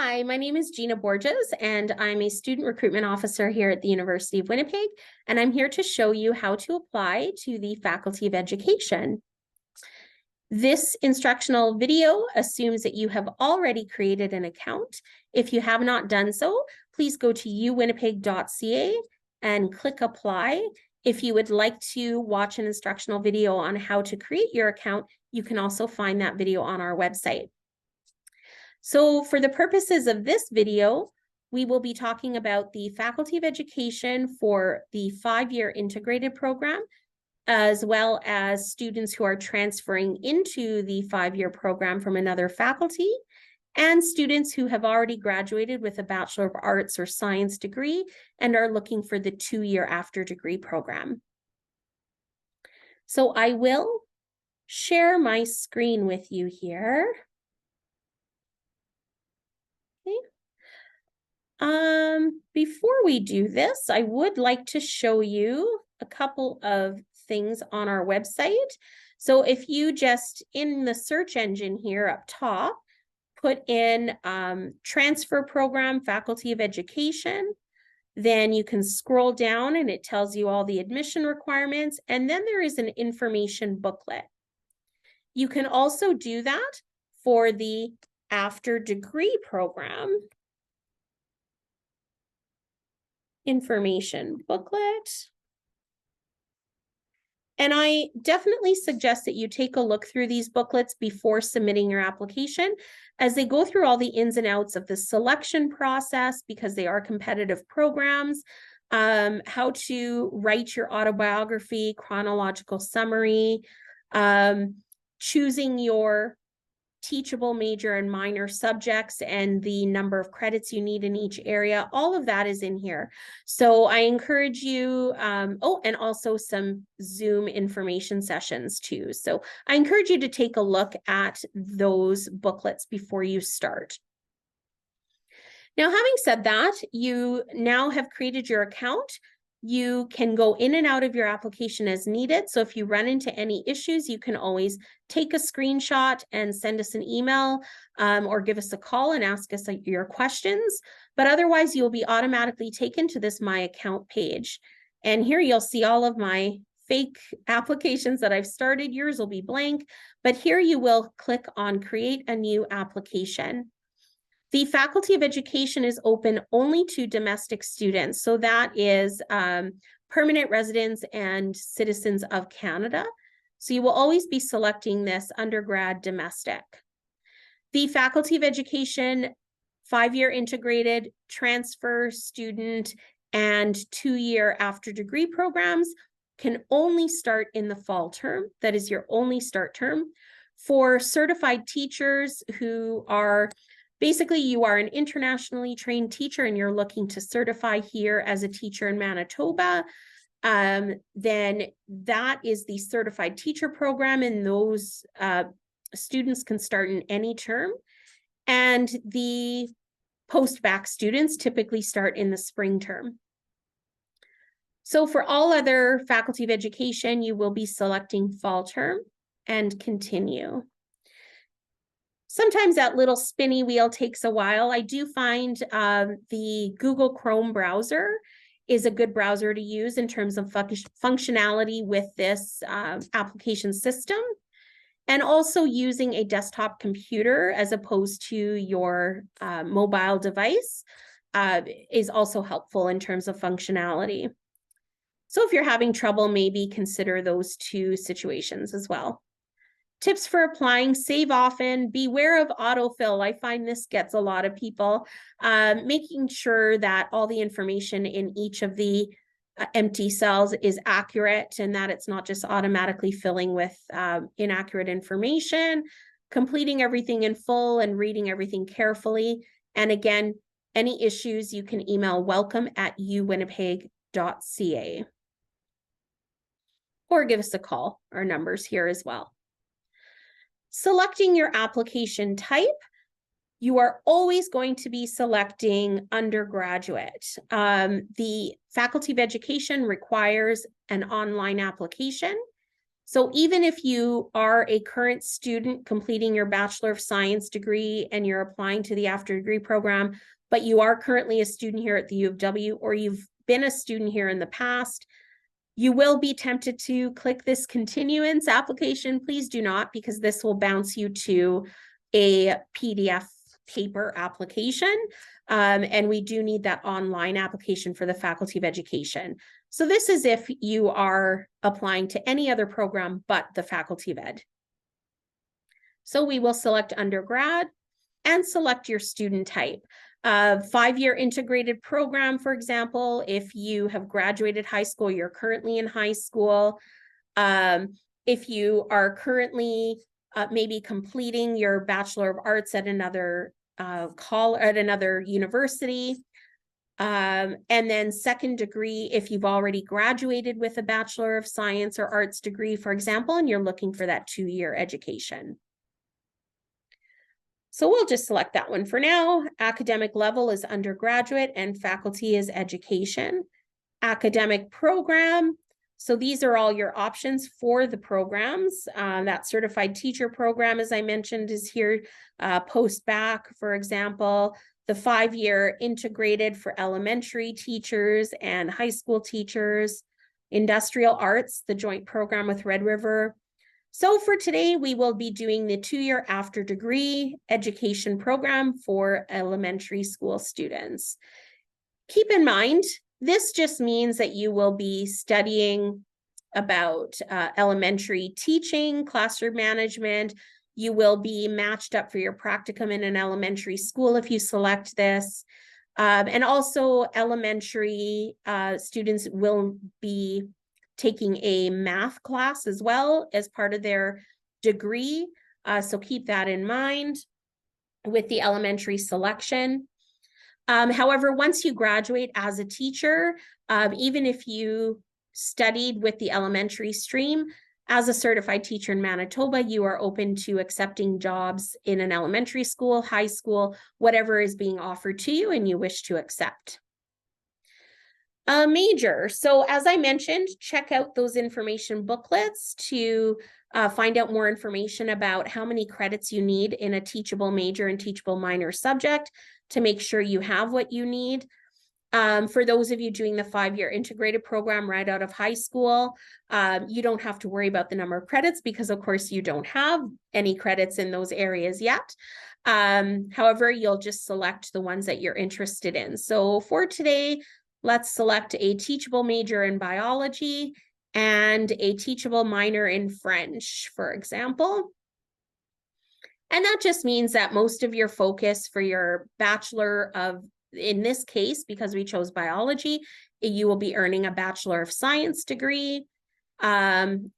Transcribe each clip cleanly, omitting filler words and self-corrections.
Hi, my name is Gina Borges, and I'm a student recruitment officer here at the University of Winnipeg, and I'm here to show you how to apply to the Faculty of Education. This instructional video assumes that you have already created an account. If you have not done so, please go to uwinnipeg.ca and click apply. If you would like to watch an instructional video on how to create your account, you can also find that video on our website. So for the purposes of this video, we will be talking about the Faculty of Education for the 5-year integrated program, as well as students who are transferring into the 5-year program from another faculty, and students who have already graduated with a Bachelor of Arts or Science degree and are looking for the 2-year after degree program. So I will share my screen with you here. Before we do this, I would like to show you a couple of things on our website. So if you just, in the search engine here up top, put in transfer program, Faculty of Education, then you can scroll down and it tells you all the admission requirements, and then there is an information booklet. You can also do that for the after degree program. Information booklet. And I definitely suggest that you take a look through these booklets before submitting your application, as they go through all the ins and outs of the selection process, because they are competitive programs, how to write your autobiography, chronological summary, choosing your teachable major and minor subjects and the number of credits you need in each area. All of that is in here. So I encourage you, and also some Zoom information sessions too. So I encourage you to take a look at those booklets before you start. Now, having said that, you now have created your account. You can go in and out of your application as needed. So if you run into any issues, you can always take a screenshot and send us an email or give us a call and ask us your questions. But otherwise, you'll be automatically taken to this My Account page. And here you'll see all of my fake applications that I've started. Yours will be blank, but here you will click on Create a New Application. The Faculty of Education is open only to domestic students. So that is permanent residents and citizens of Canada. So you will always be selecting this undergrad domestic. The Faculty of Education 5-year integrated transfer student and 2-year after degree programs can only start in the fall term. That is your only start term. For certified teachers who are basically, you are an internationally trained teacher and you're looking to certify here as a teacher in Manitoba, then that is the certified teacher program, and those students can start in any term. And the post-bac students typically start in the spring term. So for all other Faculty of Education, you will be selecting fall term and continue. Sometimes that little spinny wheel takes a while. I do find the Google Chrome browser is a good browser to use in terms of functionality with this application system. And also using a desktop computer as opposed to your mobile device is also helpful in terms of functionality. So if you're having trouble, maybe consider those two situations as well. Tips for applying: save often, beware of autofill. I find this gets a lot of people. Making sure that all the information in each of the empty cells is accurate and that it's not just automatically filling with inaccurate information. Completing everything in full and reading everything carefully. And again, any issues, you can email welcome@uwinnipeg.ca or give us a call. Our number's here as well. Selecting your application type, you are always going to be selecting undergraduate. The Faculty of Education requires an online application. So even if you are a current student completing your Bachelor of Science degree and you're applying to the after degree program, but you are currently a student here at the U of W, or you've been a student here in the past, you will be tempted to click this continuance application. Please do not, because this will bounce you to a PDF paper application. And we do need that online application for the Faculty of Education. So this is if you are applying to any other program but the Faculty of Ed. So we will select undergrad and select your student type. 5-year integrated program, for example, if you have graduated high school, you're currently in high school. If you are currently maybe completing your Bachelor of Arts at another university. And then second degree, if you've already graduated with a Bachelor of Science or Arts degree, for example, and you're looking for that 2-year education. So we'll just select that one for now. Academic level is undergraduate and faculty is education. Academic program. So these are all your options for the programs. That certified teacher program, as I mentioned, is here. Post-bac, for example. The 5-year integrated for elementary teachers and high school teachers. Industrial arts, the joint program with Red River. So for today, we will be doing the 2-year after degree education program for elementary school students. Keep in mind, this just means that you will be studying about elementary teaching, classroom management. You will be matched up for your practicum in an elementary school if you select this. And also elementary students will be taking a math class as well as part of their degree. So keep that in mind with the elementary selection. However, once you graduate as a teacher, even if you studied with the elementary stream, as a certified teacher in Manitoba, you are open to accepting jobs in an elementary school, high school, whatever is being offered to you and you wish to accept. Major. So as I mentioned, check out those information booklets to find out more information about how many credits you need in a teachable major and teachable minor subject to make sure you have what you need. For those of you doing the 5-year integrated program right out of high school, you don't have to worry about the number of credits because, of course, you don't have any credits in those areas yet. However, you'll just select the ones that you're interested in. So for today, let's select a teachable major in biology and a teachable minor in French, for example. And that just means that most of your focus for your Bachelor of, in this case, because we chose biology, you will be earning a Bachelor of Science degree and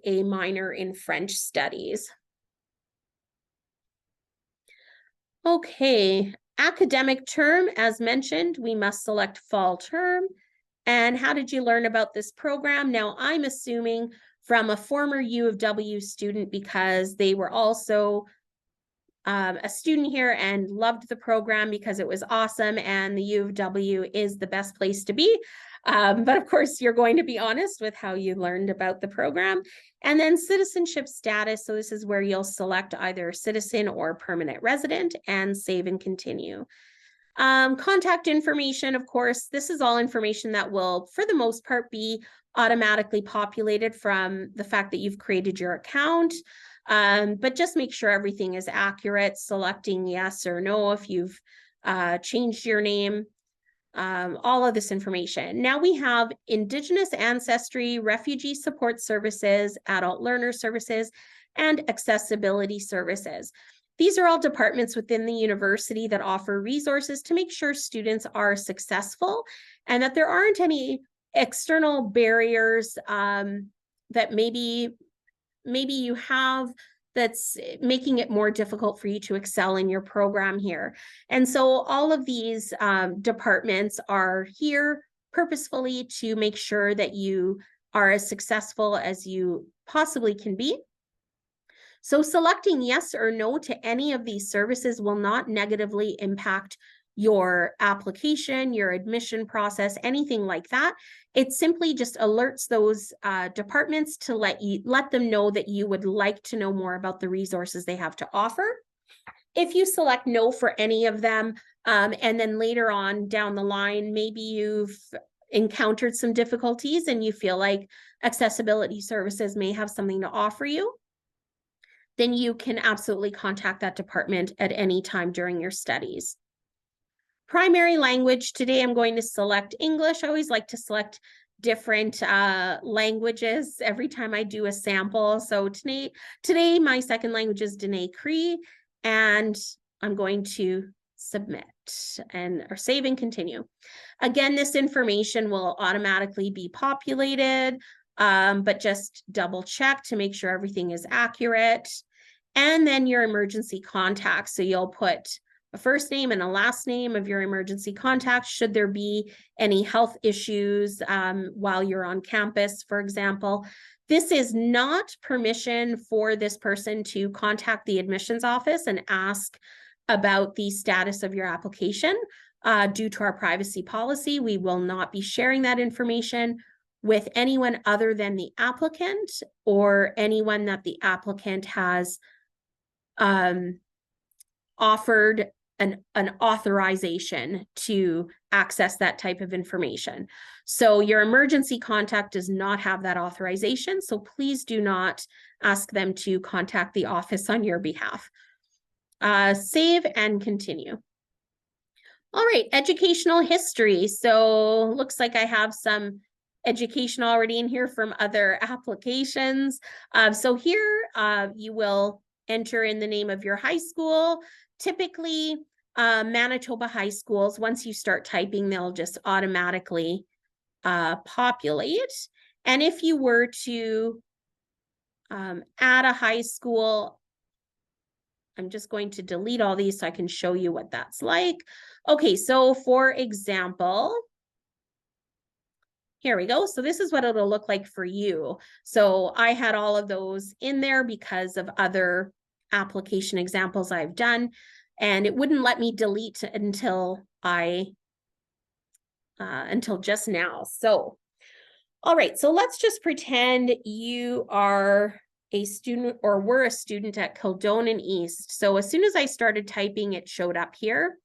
a minor in French studies. Okay, academic term, as mentioned, we must select fall term. And how did you learn about this program? Now, I'm assuming from a former U of W student because they were also a student here and loved the program because it was awesome and the U of W is the best place to be. But of course, you're going to be honest with how you learned about the program. And then citizenship status. So this is where you'll select either citizen or permanent resident and save and continue. Contact information, of course, this is all information that will, for the most part, be automatically populated from the fact that you've created your account. But just make sure everything is accurate, selecting yes or no if you've changed your name, all of this information. Now we have Indigenous Ancestry, Refugee Support Services, Adult Learner Services, and Accessibility Services. These are all departments within the university that offer resources to make sure students are successful and that there aren't any external barriers that maybe you have that's making it more difficult for you to excel in your program here. And so all of these departments are here purposefully to make sure that you are as successful as you possibly can be. So selecting yes or no to any of these services will not negatively impact your application, your admission process, anything like that. It simply just alerts those departments to let them know that you would like to know more about the resources they have to offer. If you select no for any of them, and then later on down the line, maybe you've encountered some difficulties and you feel like accessibility services may have something to offer you, then you can absolutely contact that department at any time during your studies. Primary language, today I'm going to select English. I always like to select different languages every time I do a sample. So today my second language is Dene Cree, and I'm going to submit or save and continue. Again, this information will automatically be populated, but just double check to make sure everything is accurate. And then your emergency contact. So you'll put a first name and a last name of your emergency contact should there be any health issues while you're on campus, for example. This is not permission for this person to contact the admissions office and ask about the status of your application. Due to our privacy policy, we will not be sharing that information with anyone other than the applicant or anyone that the applicant has offered an authorization to access that type of information. So your emergency contact does not have that authorization, so please do not ask them to contact the office on your behalf. Save and continue. All right, educational history. So looks like I have some education already in here from other applications. So here you will enter in the name of your high school. Typically, Manitoba high schools, once you start typing, they'll just automatically populate. And if you were to add a high school, I'm just going to delete all these so I can show you what that's like. Okay, so for example, here we go. So this is what it'll look like for you. So I had all of those in there because of other application examples I've done, and it wouldn't let me delete until just now. So, all right, so let's just pretend you are a student or were a student at Kildonan East. So as soon as I started typing, it showed up here.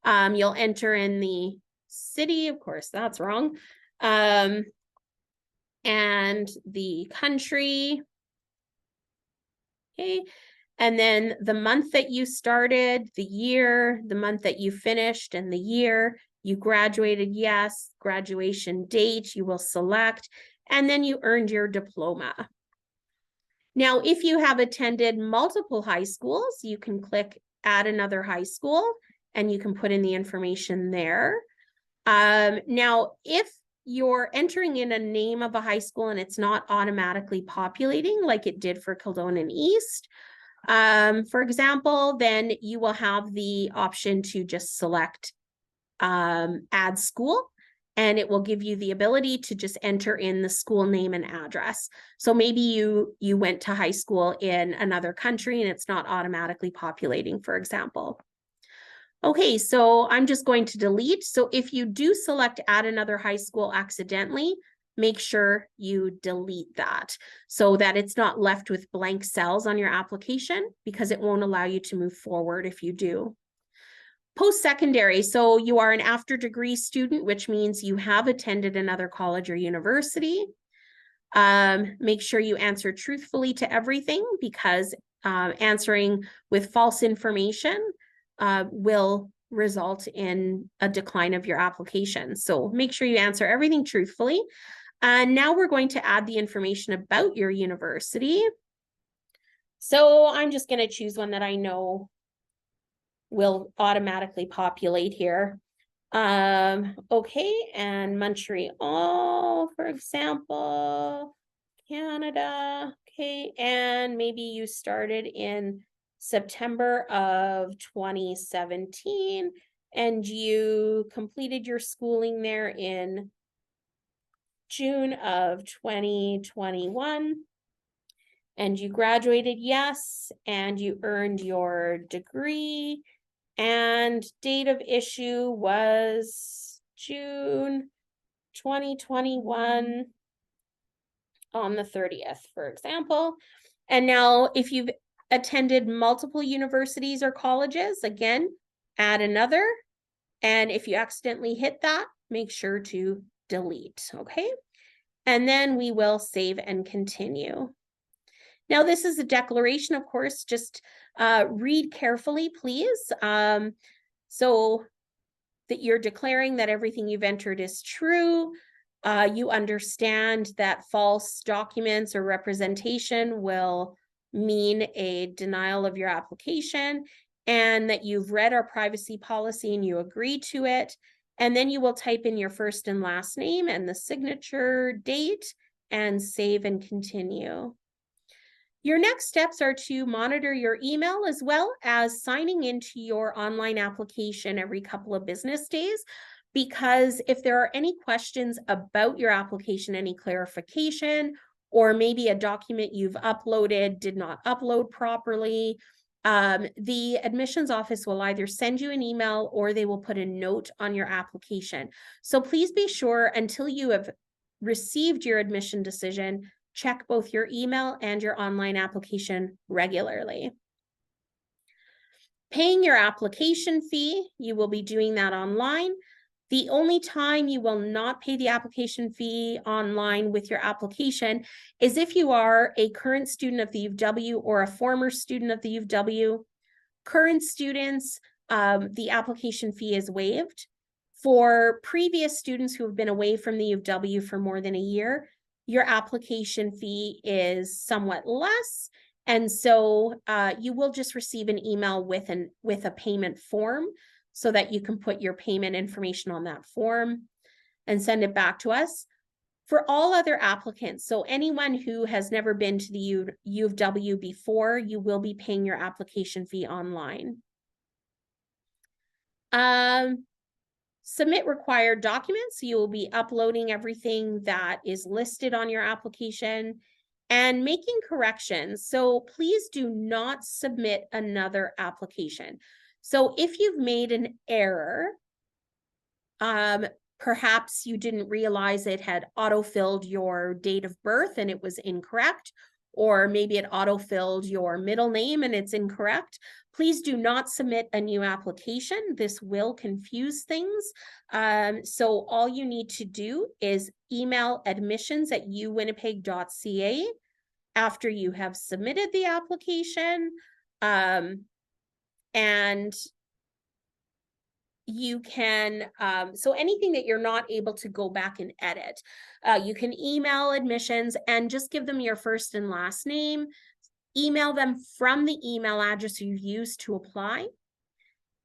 You'll enter in the city, of course, that's wrong. And the country. Okay. And then the month that you started, the year, the month that you finished, and the year you graduated, yes, graduation date, you will select, and then you earned your diploma. Now, if you have attended multiple high schools, you can click add another high school, and you can put in the information there. Now, if you're entering in a name of a high school and it's not automatically populating like it did for Kildonan East, for example, then you will have the option to just select add school, and it will give you the ability to just enter in the school name and address. So maybe you went to high school in another country and it's not automatically populating, for example. Okay, so I'm just going to delete. So if you do select add another high school accidentally, make sure you delete that so that it's not left with blank cells on your application, because it won't allow you to move forward if you do. Post-secondary, so you are an after-degree student, which means you have attended another college or university. Make sure you answer truthfully to everything, because answering with false information will result in a decline of your application. So make sure you answer everything truthfully. And now we're going to add the information about your university. So I'm just going to choose one that I know will automatically populate here. Okay, and Montreal, for example, Canada. Okay, and maybe you started in September of 2017 and you completed your schooling there in June of 2021, and you graduated, yes, and you earned your degree, And date of issue was June 2021 on the 30th, for example. And now if you've attended multiple universities or colleges, again, add another. And if you accidentally hit that, make sure to delete, okay? And then we will save and continue. Now, this is a declaration, of course, just read carefully, please. So that you're declaring that everything you've entered is true. You understand that false documents or representation will mean a denial of your application, and that you've read our privacy policy and you agree to it. And then you will type in your first and last name and the signature date and save and continue. Your next steps are to monitor your email as well as signing into your online application every couple of business days, because if there are any questions about your application, any clarification, or maybe a document you've uploaded did not upload properly, the admissions office will either send you an email or they will put a note on your application. So please be sure, until you have received your admission decision, check both your email and your online application regularly. Paying your application fee, you will be doing that online. The only time you will not pay the application fee online with your application is if you are a current student of the U of W or a former student of the U of W. Current students, the application fee is waived. For previous students who have been away from the U of W for more than a year, your application fee is somewhat less. And so you will just receive an email with a payment form so that you can put your payment information on that form and send it back to us. For all other applicants, so anyone who has never been to the U of W before, you will be paying your application fee online. Submit required documents. You will be uploading everything that is listed on your application and making corrections. So please do not submit another application. So if you've made an error, perhaps you didn't realize it had auto-filled your date of birth and it was incorrect, or maybe it auto-filled your middle name and it's incorrect, please do not submit a new application. This will confuse things. So all you need to do is email admissions@uwinnipeg.ca after you have submitted the application. And you can, so anything that you're not able to go back and edit, you can email admissions and just give them your first and last name, email them from the email address you've used to apply,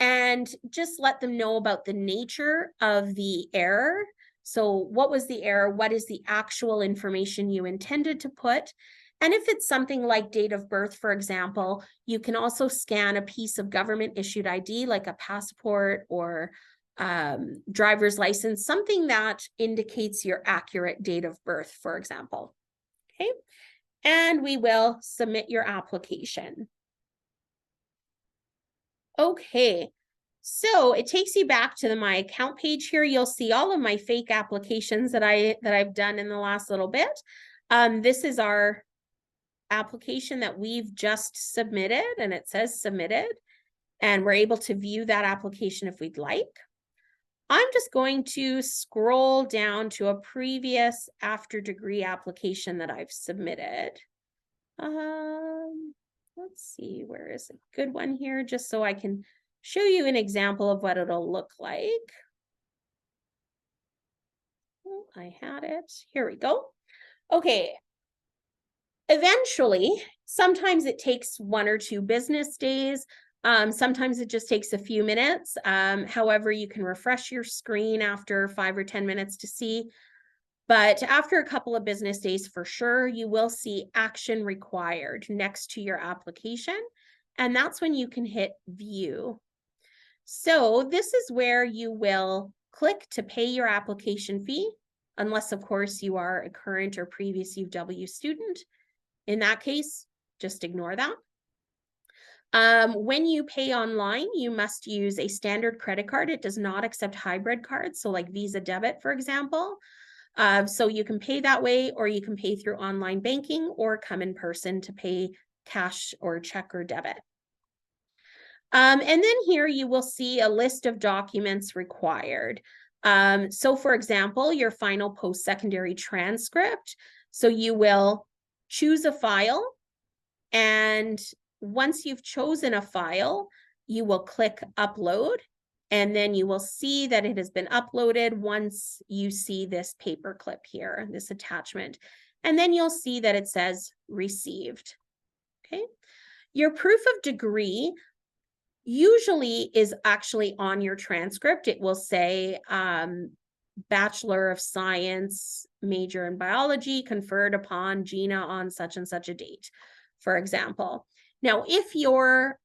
and just let them know about the nature of the error. So what was the error? What is the actual information you intended to put? And if it's something like date of birth, for example, you can also scan a piece of government issued ID like a passport or driver's license, something that indicates your accurate date of birth, for example. Okay, and we will submit your application. Okay, so it takes you back to my account page here. You'll see all of my fake applications that I've done in the last little bit. This is our application that we've just submitted, and it says submitted, and we're able to view that application if we'd like. I'm just going to scroll down to a previous after degree application that I've submitted. Let's see, where is a good one here, just so I can show you an example of what it'll look like. Oh, I had it. Here we go. Okay. Eventually, sometimes it takes 1 or 2 business days. Sometimes it just takes a few minutes. However, you can refresh your screen after 5 or 10 minutes to see. But after a couple of business days, for sure, you will see action required next to your application. And that's when you can hit view. So this is where you will click to pay your application fee, unless, of course, you are a current or previous UW student. In that case, just ignore that. When you pay online, you must use a standard credit card. It does not accept hybrid cards, so like Visa debit, for example. So you can pay that way, or you can pay through online banking, or come in person to pay cash or check or debit. And then here you will see a list of documents required. So for example, your final post-secondary transcript. So you will choose a file, and once you've chosen a file, you will click upload, and then you will see that it has been uploaded once you see this paper clip here, this attachment. And then you'll see that it says received. Okay. Your proof of degree usually is actually on your transcript. It will say Bachelor of Science, major in biology, conferred upon Gina on such and such a date, for example. Now, if your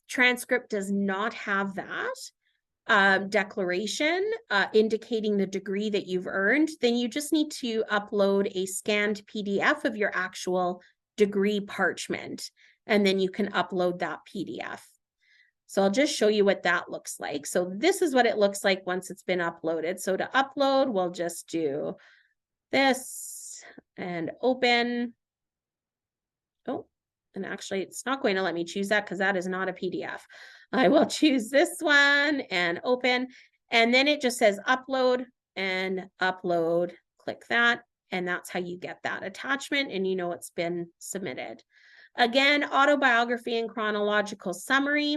transcript does not have that declaration indicating the degree that you've earned, then you just need to upload a scanned PDF of your actual degree parchment, and then you can upload that PDF. So I'll just show you what that looks like. So this is what it looks like once it's been uploaded. So to upload, we'll just do this and open. Oh, and actually it's not going to let me choose that because that is not a PDF. I will choose this one and open, and then it just says upload and upload. Click that, and that's how you get that attachment, and you know it's been submitted. Again, autobiography and chronological summary.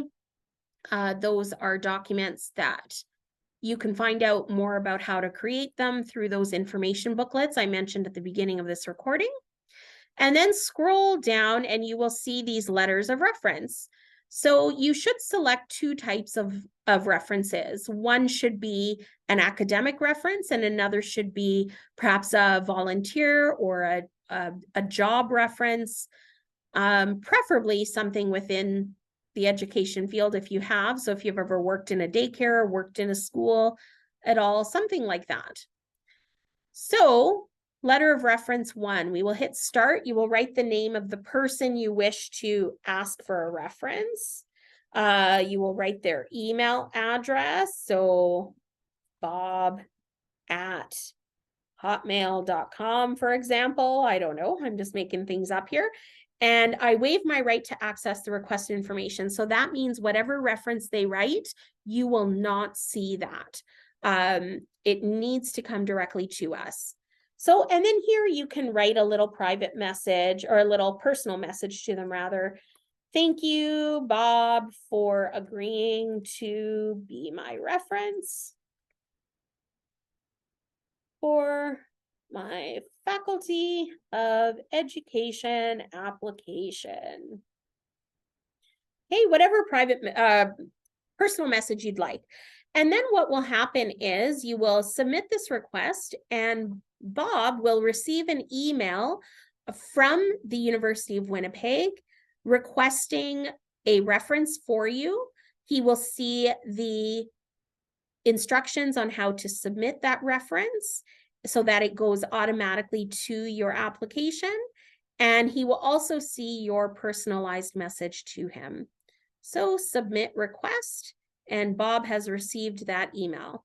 Those are documents that you can find out more about how to create them through those information booklets I mentioned at the beginning of this recording. And then scroll down and you will see these letters of reference. So you should select two types of references. One should be an academic reference, and another should be perhaps a volunteer or a job reference, preferably something within the education field if you have. So if you've ever worked in a daycare or worked in a school at all, something like that. So letter of reference 1, we will hit start. You will write the name of the person you wish to ask for a reference. You will write their email address. So bob@hotmail.com, for example. I don't know. I'm just making things up here. And I waive my right to access the requested information. So that means whatever reference they write, you will not see that. It needs to come directly to us. So, and then here you can write a little private message, or a little personal message to them rather. Thank you, Bob, for agreeing to be my reference for my Faculty of Education application. Hey, whatever private, personal message you'd like. And then what will happen is you will submit this request, and Bob will receive an email from the University of Winnipeg requesting a reference for you. He will see the instructions on how to submit that reference so that it goes automatically to your application. And he will also see your personalized message to him. So submit request, and Bob has received that email.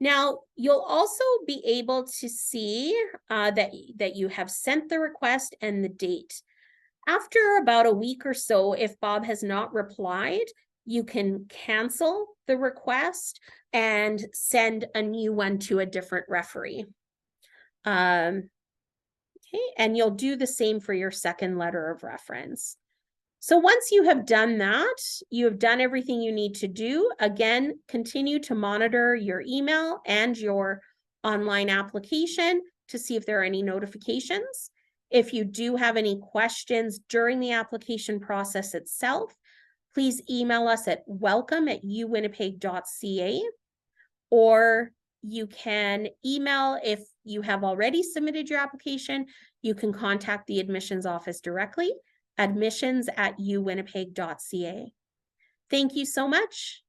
Now, you'll also be able to see that you have sent the request and the date. After about a week or so, if Bob has not replied, you can cancel the request and send a new one to a different referee. Okay, and you'll do the same for your second letter of reference. So once you have done that, you have done everything you need to do. Again, continue to monitor your email and your online application to see if there are any notifications. If you do have any questions during the application process itself, please email us at welcome@uwinnipeg.ca, or you can email, if you have already submitted your application, you can contact the admissions office directly, admissions@uwinnipeg.ca. Thank you so much.